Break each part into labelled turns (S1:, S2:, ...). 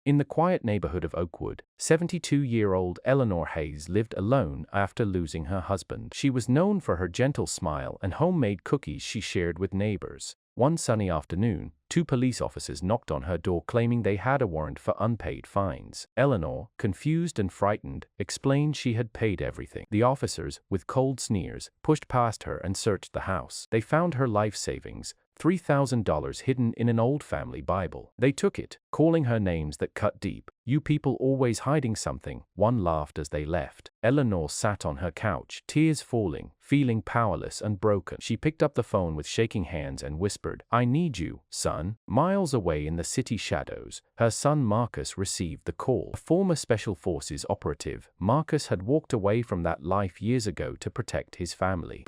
S1: In the quiet neighborhood of Oakwood, 72-year-old Eleanor Hayes lived alone after losing her husband. She was known for her gentle smile and homemade cookies she shared with neighbors. One sunny afternoon, 2 police officers knocked on her door claiming they had a warrant for unpaid fines. Eleanor, confused and frightened, explained she had paid everything. The officers, with cold sneers, pushed past her and searched the house. They found her life savings, $3,000 hidden in an old family Bible. They took it, calling her names that cut deep. "You people always hiding something," one laughed as they left. Eleanor sat on her couch, tears falling, feeling powerless and broken. She picked up the phone with shaking hands and whispered, "I need you, son." Miles away in the city shadows, her son Marcus received the call. A former Special Forces operative, Marcus had walked away from that life years ago to protect his family.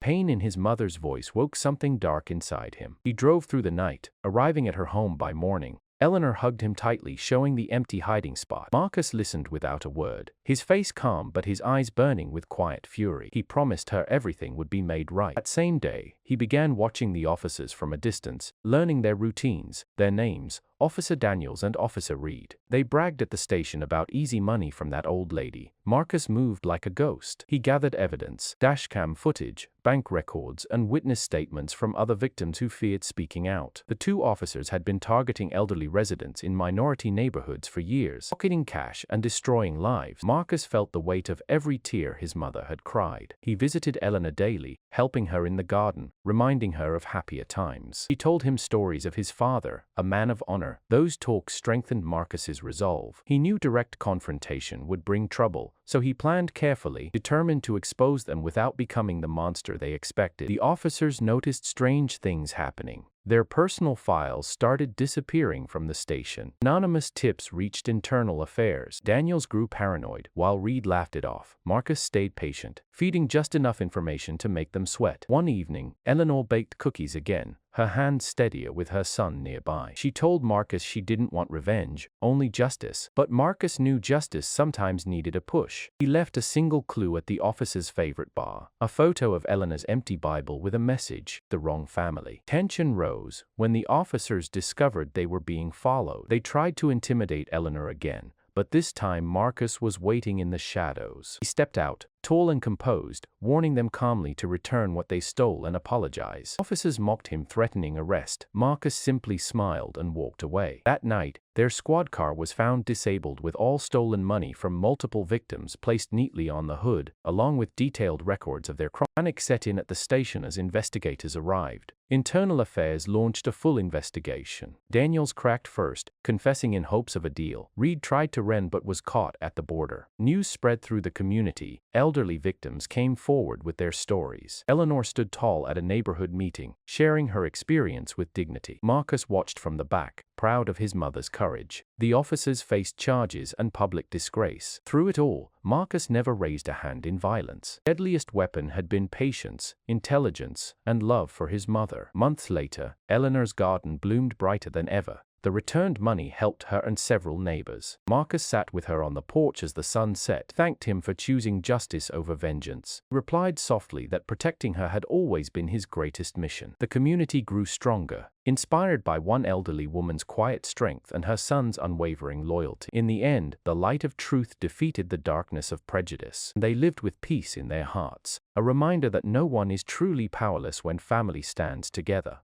S1: Pain in his mother's voice woke something dark inside him. He drove through the night, arriving at her home by morning. Eleanor hugged him tightly, showing the empty hiding spot. Marcus listened without a word, his face calm but his eyes burning with quiet fury. He promised her everything would be made right. That same day, he began watching the officers from a distance, learning their routines, their names, Officer Daniels and Officer Reed. They bragged at the station about easy money from that old lady. Marcus moved like a ghost. He gathered evidence, dashcam footage, bank records, and witness statements from other victims who feared speaking out. The 2 officers had been targeting elderly residents in minority neighborhoods for years, pocketing cash and destroying lives. Marcus felt the weight of every tear his mother had cried. He visited Eleanor daily, helping her in the garden, reminding her of happier times. He told him stories of his father, a man of honor. Those talks strengthened Marcus's resolve. He knew direct confrontation would bring trouble, so he planned carefully, determined to expose them without becoming the monster they expected. The officers noticed strange things happening. Their personal files started disappearing from the station. Anonymous tips reached internal affairs. Daniels grew paranoid, while Reed laughed it off. Marcus stayed patient, feeding just enough information to make them sweat. One evening, Eleanor baked cookies again, her hand steadier with her son nearby. She told Marcus she didn't want revenge, only justice. But Marcus knew justice sometimes needed a push. He left a single clue at the officer's favorite bar, a photo of Eleanor's empty Bible with a message, "The wrong family." Tension rose when the officers discovered they were being followed. They tried to intimidate Eleanor again, but this time Marcus was waiting in the shadows. He stepped out, tall and composed, warning them calmly to return what they stole and apologize. Officers mocked him, threatening arrest. Marcus simply smiled and walked away. That night, their squad car was found disabled with all stolen money from multiple victims placed neatly on the hood, along with detailed records of their crime. Panic set in at the station as investigators arrived. Internal Affairs launched a full investigation. Daniels cracked first, confessing in hopes of a deal. Reed tried to run but was caught at the border. News spread through the community. Elderly victims came forward with their stories. Eleanor stood tall at a neighborhood meeting, sharing her experience with dignity. Marcus watched from the back, proud of his mother's courage. The officers faced charges and public disgrace. Through it all, Marcus never raised a hand in violence. Deadliest weapon had been patience, intelligence, and love for his mother. Months later, Eleanor's garden bloomed brighter than ever. The returned money helped her and several neighbors. Marcus sat with her on the porch as the sun set, thanked him for choosing justice over vengeance. He replied softly that protecting her had always been his greatest mission. The community grew stronger, inspired by one elderly woman's quiet strength and her son's unwavering loyalty. In the end, the light of truth defeated the darkness of prejudice. They lived with peace in their hearts, a reminder that no one is truly powerless when family stands together.